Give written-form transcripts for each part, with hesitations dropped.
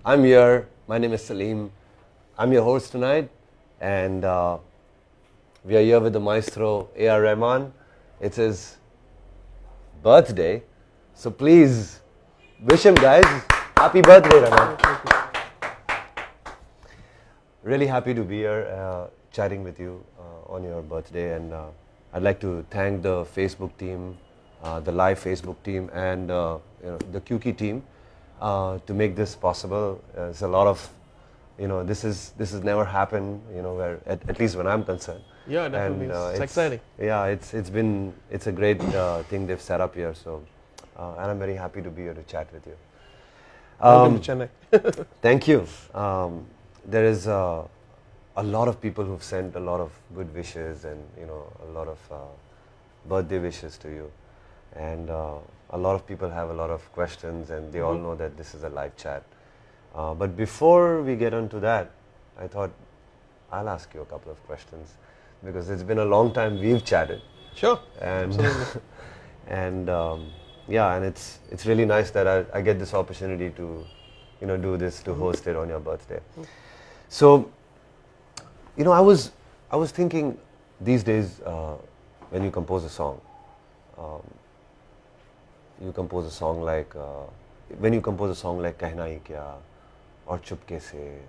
I'm here. My name is Salim. I'm your host tonight, and we are here with the maestro A.R. Rahman. It's his birthday, so please wish him, guys. Happy birthday, Rahman. Really happy to be here chatting with you on your birthday, and I'd like to thank the Facebook team, the live Facebook team, and the QK team to make this possible. It's a lot of, this is never happened, where at least when I'm concerned. Yeah, definitely. And, it's exciting. Yeah, it's a great thing they've set up here. So, and I'm very happy to be here to chat with you. Welcome to Chennai. Thank you. There is a lot of people who've sent a lot of good wishes and a lot of birthday wishes to you, and a lot of people have a lot of questions, and they all know that this is a live chat. But before we get onto that, I thought I'll ask you a couple of questions because it's been a long time we've chatted. Sure. And and and it's really nice that I get this opportunity to do this, to host it on your birthday. So, I was thinking these days when you compose a song, when you compose a song like Kehna Hi Kya or Chupke Se,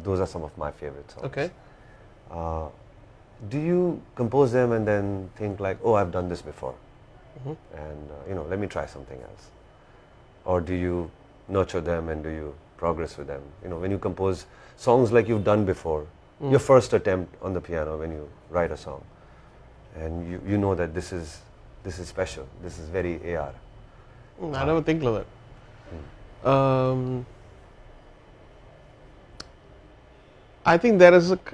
those are some of my favorite songs. Okay. Do you compose them and then think like, oh, I've done this before, and let me try something else? Or do you nurture them and do you progress with them? When you compose songs like you've done before, your first attempt on the piano when you write a song, and you know that this is special, this is very AR. I never think like that. I think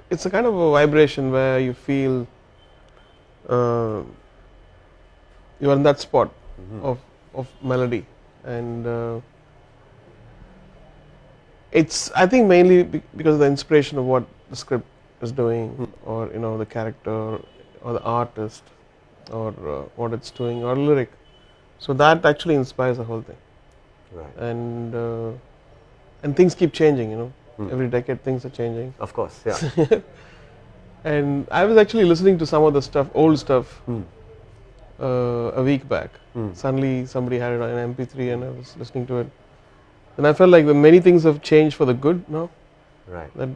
it's a kind of a vibration where you feel you are in that spot of melody, and it's, I think, mainly because of the inspiration of what the script is doing, or the character or the artist, or what it's doing, or lyric. So that actually inspires the whole thing. Right. And things keep changing. Every decade things are changing. Of course, yeah. And I was actually listening to some of the old stuff, a week back. Suddenly somebody had it on an MP3 and I was listening to it. And I felt like many things have changed for the good now. Right. That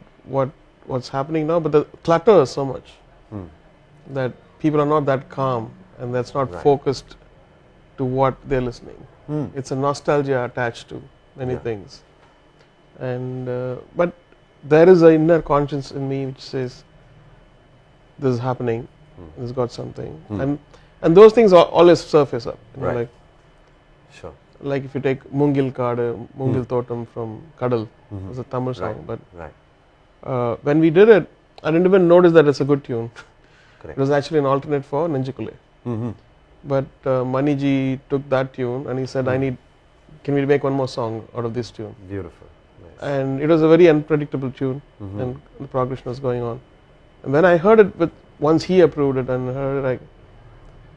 what's happening now, but the clutter is so much that people are not that calm, and that's not focused to what they're listening. It's a nostalgia attached to many things. And but there is an inner conscience in me which says this is happening, this has got something, and those things always surface up. Right. Sure. Like if you take Mungil Kaadu, Mungil Thotam from Kadal, it's a Tamil song, but when we did it, I didn't even notice that it's a good tune. Correct. It was actually an alternate for Nenjukule. But Maniji took that tune and he said, can we make one more song out of this tune? Beautiful. Nice. And it was a very unpredictable tune, and the progression was going on. And when I heard it, once he approved it and heard it,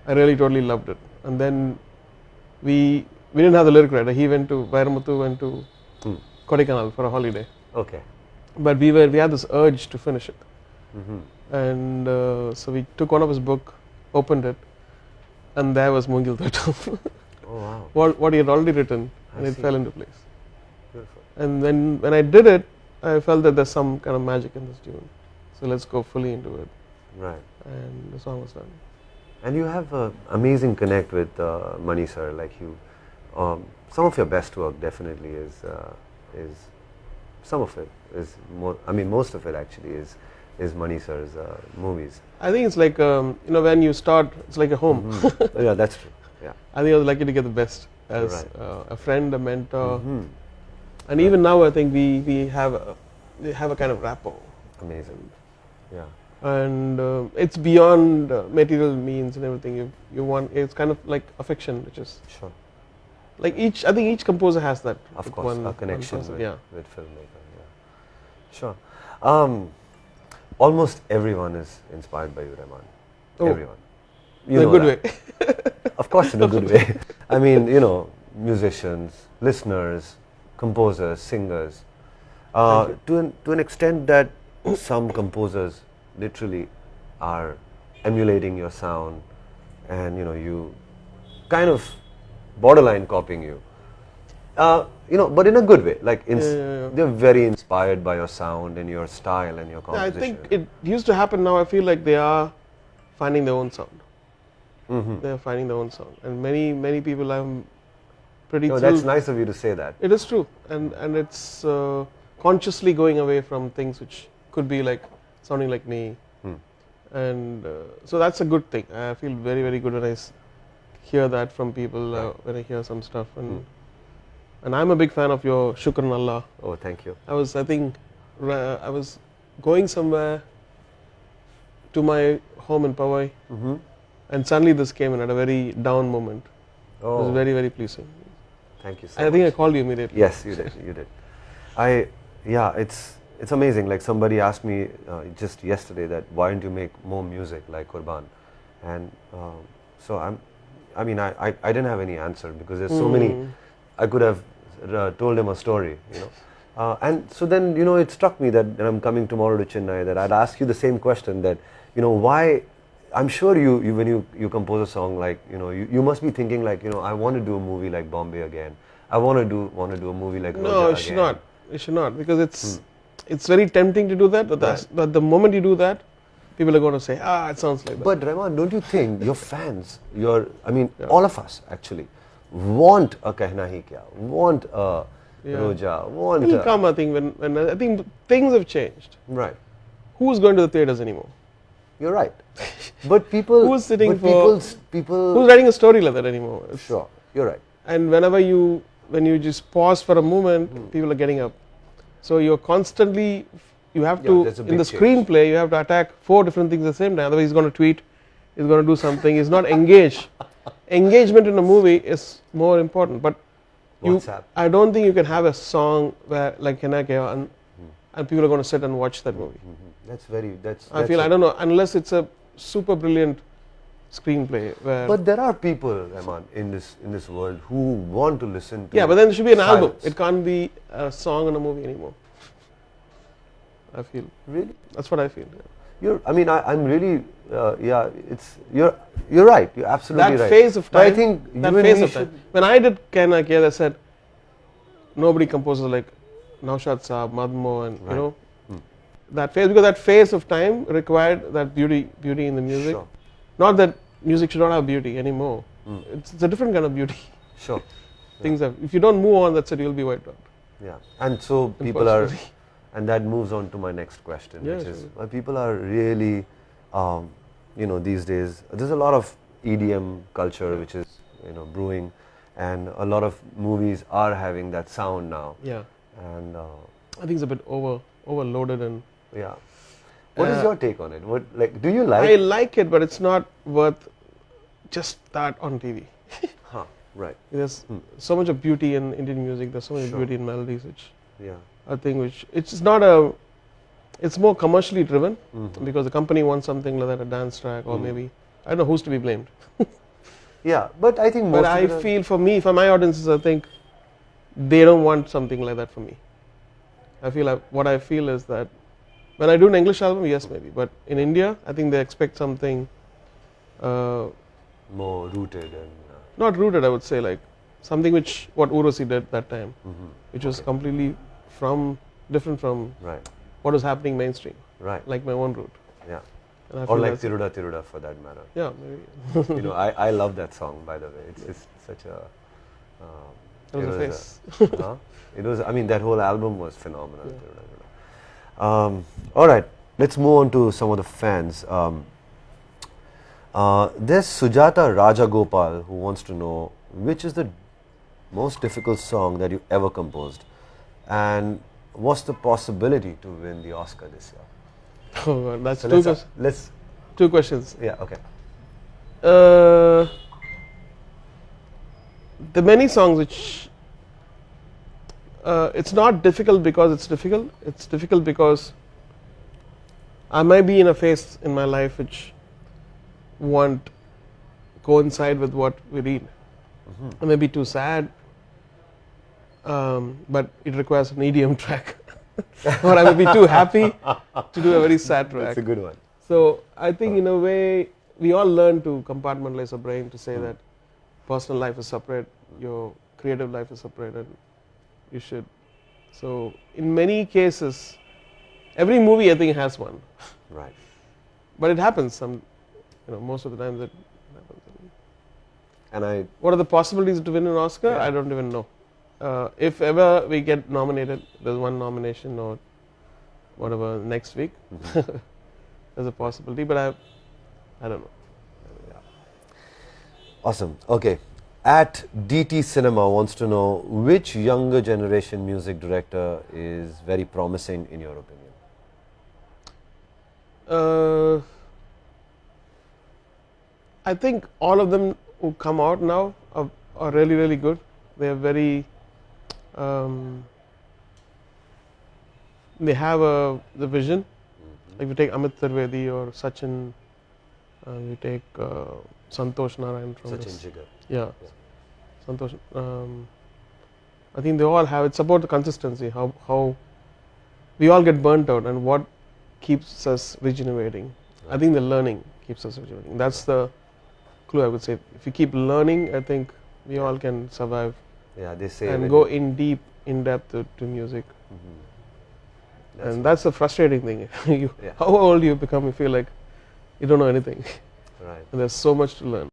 I really totally loved it. And then we didn't have the lyric writer. He went to, Vairamuthu went to Kodaikanal for a holiday. Okay. But we had this urge to finish it. And so we took one of his book, opened it, and there was Mungil Thotam. Oh wow. What he had already written, and it fell into place. Beautiful. And when I did it, I felt that there's some kind of magic in this tune. So let's go fully into it. Right. And the song was done. And you have an amazing connect with Mani sir. Like some of your best work definitely is some of it is more. I mean, most of it actually is Mani sir's movies. I think it's like when you start, it's like a home. Yeah, that's true. Yeah. I think I was lucky to get the best as a friend, a mentor, and even now I think we have a kind of rapport. Amazing. Yeah. And it's beyond material means and everything. You want, it's kind of like affection, which is sure. Like I think each composer has that. Of course, a connection with filmmaker. Yeah. Sure. Almost everyone is inspired by you, Rahman. Oh. Everyone. In a good way. Of course, in a good way. I mean, musicians, listeners, composers, singers, to an extent that some composers literally are emulating your sound, and you kind of borderline copying you. But in a good way. Like they're very inspired by your sound and your style and your Yeah, I composition. think it used to happen. Now I feel like they are finding their own sound. They are finding their own sound, and many people I'm pretty. No, that's nice of you to say that. It is true, and it's consciously going away from things which could be like sounding like me, and so that's a good thing. I feel very, very good when I hear that from people, when I hear some stuff, and I'm a big fan of your Shukran Allah. Oh, thank you. I was going somewhere to my home in Powai, and suddenly this came in at a very down moment. Oh. It was very, very pleasing. Thank you so I much. think I called you immediately. Yes, you did. You did. It's amazing. Like somebody asked me just yesterday that why don't you make more music like Qurban, and so I didn't have any answer because there's so many. I could have told him a story, and so then it struck me that I'm coming tomorrow to Chennai, that I'd ask you the same question, that why. I'm sure you when you compose a song, like you must be thinking like I want to do a movie like Bombay again. I want to do a movie like No, Roja it should again. not. It should not, because it's very tempting to do that. But the moment you do that, people are going to say, it sounds like that. But Rahman, don't you think your fans, all of us actually want a Kehna Hi Kya, want a Roja, want It'll come, I think, when I think things have changed. Right. Who's going to the theaters anymore? You're right. But people Who's sitting people who's writing a story like that anymore? Sure, you're right. And when you just pause for a moment, people are getting up. So you're constantly, you have to, there's a in the big change. screenplay, you have to attack 4 different things at the same time. Otherwise he's going to tweet, he's going to do something, he's not engaged. Engagement in a movie is more important. But WhatsApp. I don't think you can have a song where like Kehna Kya and people are going to sit and watch that movie. I I don't know, unless it's a super brilliant screenplay where. But there are people, Rahman, in this world who want to listen to. Yeah, but then it should be an album. silence. It can't be a song in a movie anymore. I feel. Really? That's what I feel. Yeah. I'm really. You're right. You're absolutely That right. phase of But time. I think that you and phase me of time. When I did Kehna Kya, they said nobody composes like Naushad Saab, Madmo, and that phase, because that phase of time required that beauty in the music. Sure. Not that music should not have beauty anymore. It's a different kind of beauty. Sure. Things have. If you don't move on, that's it. You'll be wiped out. Yeah. And so people are, Unfortunately. and that moves on to my next question, Yeah, which is sure. why people are really, these days there's a lot of EDM culture which is brewing, and a lot of movies are having that sound now. Yeah. And I think it's a bit overloaded and. yeah. What is your take on it? Do you like? I like it, but it's not worth just that on TV. Right. There's so much of beauty in Indian music. There's so much beauty in melodies, which Yeah. I think it's not it's more commercially driven because the company wants something like that, a dance track, or maybe I don't know who's to be blamed. Yeah, but I think most. But I feel for my audiences, I think they don't want something like that for me. I feel like what I feel is that when I do an English album, yes, maybe, but in India, I think they expect something more rooted and. Not rooted, I would say, like something what Urusi did that time, which was completely different from Right. what was happening mainstream, Right. like my own route. Yeah. And I Or feel like that's- Tiruda for that matter. Yeah, maybe. I love that song, by the way. It's such a. It was a face. It was. That whole album was phenomenal. Tiruda. All right, let's move on to some of the fans. There's Sujata Rajagopal who wants to know which is the most difficult song that you ever composed, and what's the possibility to win the Oscar this year? Oh God, that's So let's. two questions. Yeah. Okay. The many songs which it's not difficult because it's difficult. It's difficult because I might be in a phase in my life which won't coincide with what we read. I may be too sad. but it requires an EDM track, or I will be too happy to do a very sad track. That's a good one. So I think in a way we all learn to compartmentalize our brain to say that personal life is separate, your creative life is separate, and you should. So in many cases, every movie I think has one. Right. But it happens most of the time that happens. And what are the possibilities to win an Oscar? Yeah. I don't even know. If ever we get nominated, there's one nomination or whatever next week. There's a possibility, but I don't know. Yeah. Awesome. Okay. At DT Cinema wants to know which younger generation music director is very promising in your opinion? I think all of them who come out now are really, really good. They are very, they have the vision. Like if you take Amit Trivedi or Sachin, you take Santosh Narayan from Sachin Jigar. Yeah. Santosh. I think they all have, it's about the consistency, how we all get burnt out and what keeps us regenerating. Right. I think the learning keeps us regenerating. That's the clue, I would say. If you keep learning, I think we all can survive. Yeah, they say. And go in depth to music. And that's the frustrating thing. How old you become, you feel like you don't know anything. Right. And there's so much to learn.